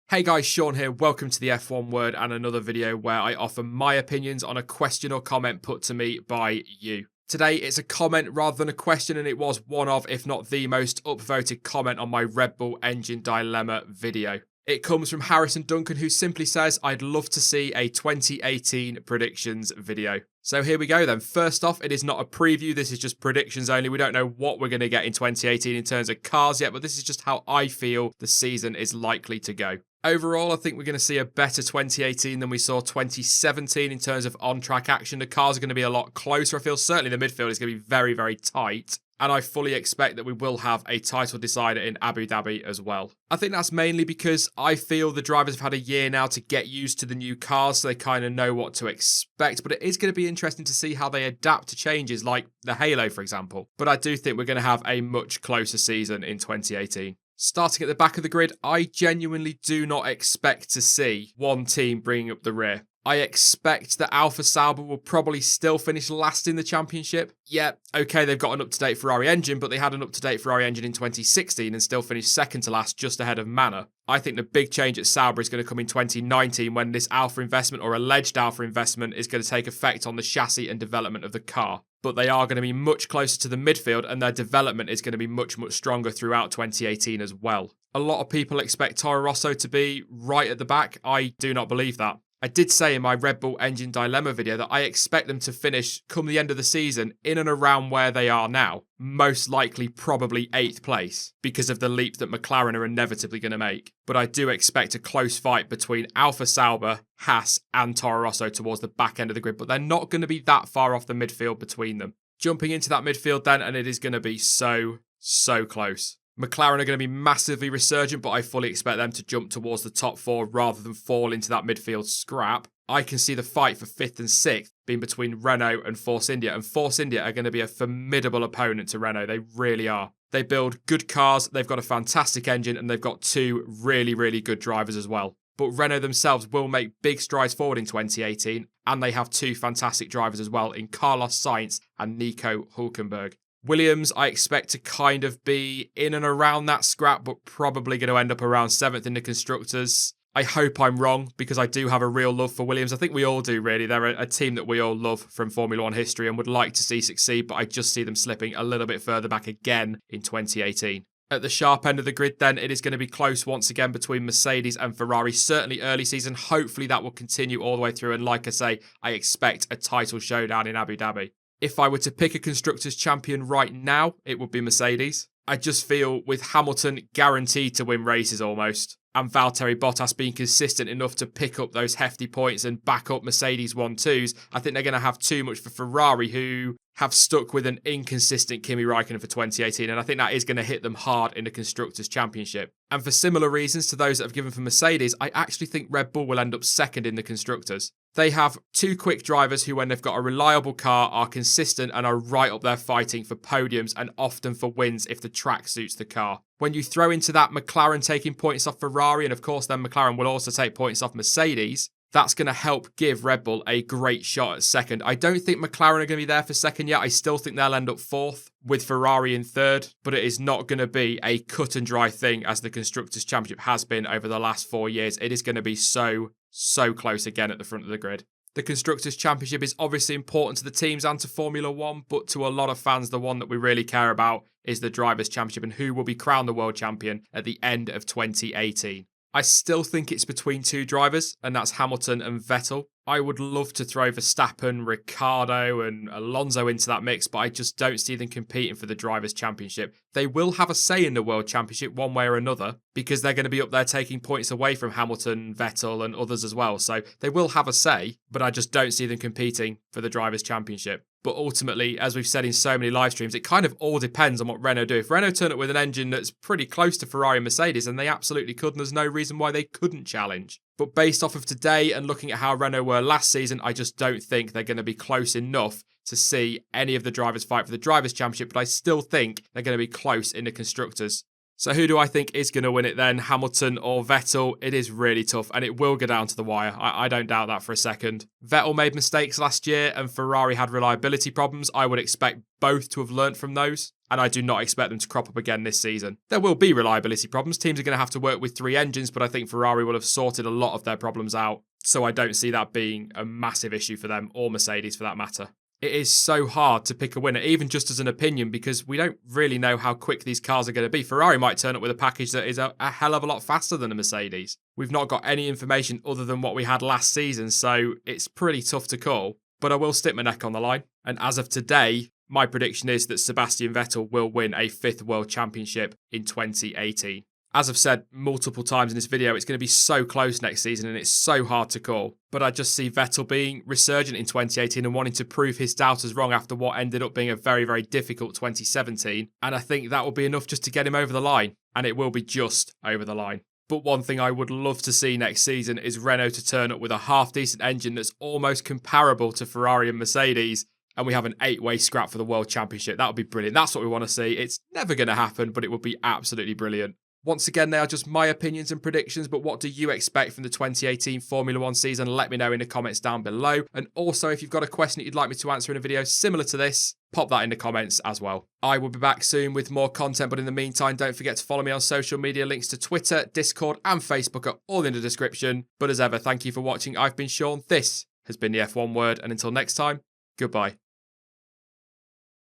Hey guys, Sean here. Welcome to the F1 Word and another video where I offer my opinions on a question or comment put to me by you. Today it's a comment rather than a question, and it was one of, if not the most upvoted comment on my Red Bull engine dilemma video. It comes from Harrison Duncan, who simply says, I'd love to see a 2018 predictions video. So here we go then. First off, it is not a preview. This is just predictions only. We don't know what we're going to get in 2018 in terms of cars yet, but this is just how I feel the season is likely to go. Overall, I think we're going to see a better 2018 than we saw 2017 in terms of on-track action. The cars are going to be a lot closer. I feel certainly the midfield is going to be very, very tight. And I fully expect that we will have a title decider in Abu Dhabi as well. I think that's mainly because I feel the drivers have had a year now to get used to the new cars, so they kind of know what to expect. But it is going to be interesting to see how they adapt to changes like the Halo, for example. But I do think we're going to have a much closer season in 2018. Starting at the back of the grid, I genuinely do not expect to see one team bringing up the rear. I expect that Alfa Sauber will probably still finish last in the championship. Yeah, okay, they've got an up-to-date Ferrari engine, but they had an up-to-date Ferrari engine in 2016 and still finished second to last, just ahead of Manor. I think the big change at Sauber is going to come in 2019 when this Alfa investment, or alleged Alfa investment, is going to take effect on the chassis and development of the car. But they are going to be much closer to the midfield, and their development is going to be much, much stronger throughout 2018 as well. A lot of people expect Toro Rosso to be right at the back. I do not believe that. I did say in my Red Bull engine dilemma video that I expect them to finish, come the end of the season, in and around where they are now. Most likely probably 8th place, because of the leap that McLaren are inevitably going to make. But I do expect a close fight between Alfa Sauber, Haas and Toro Rosso towards the back end of the grid, but they're not going to be that far off the midfield between them. Jumping into that midfield then, and it is going to be so close. McLaren are going to be massively resurgent, but I fully expect them to jump towards the top 4 rather than fall into that midfield scrap. I can see the fight for 5th and 6th being between Renault and Force India, and Force India are going to be a formidable opponent to Renault. They really are. They build good cars, they've got a fantastic engine, and they've got 2 really, really good drivers as well. But Renault themselves will make big strides forward in 2018, and they have 2 fantastic drivers as well in Carlos Sainz and Nico Hülkenberg. Williams, I expect to kind of be in and around that scrap, but probably going to end up around 7th in the Constructors. I hope I'm wrong, because I do have a real love for Williams. I think we all do, really. They're a team that we all love from Formula 1 history and would like to see succeed, but I just see them slipping a little bit further back again in 2018. At the sharp end of the grid, then, it is going to be close once again between Mercedes and Ferrari. Certainly early season. Hopefully that will continue all the way through. And like I say, I expect a title showdown in Abu Dhabi. If I were to pick a Constructors champion right now, it would be Mercedes. I just feel with Hamilton guaranteed to win races almost, and Valtteri Bottas being consistent enough to pick up those hefty points and back up Mercedes 1-2s, I think they're going to have too much for Ferrari, who have stuck with an inconsistent Kimi Raikkonen for 2018, and I think that is going to hit them hard in the Constructors' Championship. And for similar reasons to those that have given for Mercedes, I actually think Red Bull will end up second in the Constructors. They have 2 quick drivers who, when they've got a reliable car, are consistent and are right up there fighting for podiums and often for wins if the track suits the car. When you throw into that McLaren taking points off Ferrari, and of course then McLaren will also take points off Mercedes, that's going to help give Red Bull a great shot at second. I don't think McLaren are going to be there for second yet. I still think they'll end up 4th with Ferrari in 3rd, but it is not going to be a cut and dry thing as the Constructors' Championship has been over the last 4 years. It is going to be so close again at the front of the grid. The Constructors' Championship is obviously important to the teams and to Formula 1, but to a lot of fans, the one that we really care about is the Drivers' Championship and who will be crowned the world champion at the end of 2018. I still think it's between 2 drivers, and that's Hamilton and Vettel. I would love to throw Verstappen, Ricciardo and Alonso into that mix, but I just don't see them competing for the Drivers' Championship. They will have a say in the World Championship one way or another, because they're going to be up there taking points away from Hamilton, Vettel and others as well. So they will have a say, but I just don't see them competing for the Drivers' Championship. But ultimately, as we've said in so many live streams, it kind of all depends on what Renault do. If Renault turn up with an engine that's pretty close to Ferrari and Mercedes, then they absolutely could, and there's no reason why they couldn't challenge. But based off of today and looking at how Renault were last season, I just don't think they're going to be close enough to see any of the drivers fight for the Drivers' Championship, but I still think they're going to be close in the Constructors. So who do I think is going to win it then? Hamilton or Vettel? It is really tough and it will go down to the wire. I don't doubt that for a second. Vettel made mistakes last year and Ferrari had reliability problems. I would expect both to have learnt from those. And I do not expect them to crop up again this season. There will be reliability problems. Teams are going to have to work with 3 engines, but I think Ferrari will have sorted a lot of their problems out. So I don't see that being a massive issue for them, or Mercedes for that matter. It is so hard to pick a winner, even just as an opinion, because we don't really know how quick these cars are going to be. Ferrari might turn up with a package that is a hell of a lot faster than a Mercedes. We've not got any information other than what we had last season, so it's pretty tough to call. But I will stick my neck on the line. And as of today, my prediction is that Sebastian Vettel will win a 5th World Championship in 2018. As I've said multiple times in this video, it's going to be so close next season and it's so hard to call. But I just see Vettel being resurgent in 2018 and wanting to prove his doubters wrong after what ended up being a very, very difficult 2017. And I think that will be enough just to get him over the line. And it will be just over the line. But one thing I would love to see next season is Renault to turn up with a half-decent engine that's almost comparable to Ferrari and Mercedes. And we have an 8-way scrap for the World Championship. That would be brilliant. That's what we want to see. It's never going to happen, but it would be absolutely brilliant. Once again, they are just my opinions and predictions, but what do you expect from the 2018 Formula 1 season? Let me know in the comments down below. And also, if you've got a question that you'd like me to answer in a video similar to this, pop that in the comments as well. I will be back soon with more content, but in the meantime, don't forget to follow me on social media. Links to Twitter, Discord, and Facebook are all in the description. But as ever, thank you for watching. I've been Sean. This has been the F1 Word, and until next time, goodbye.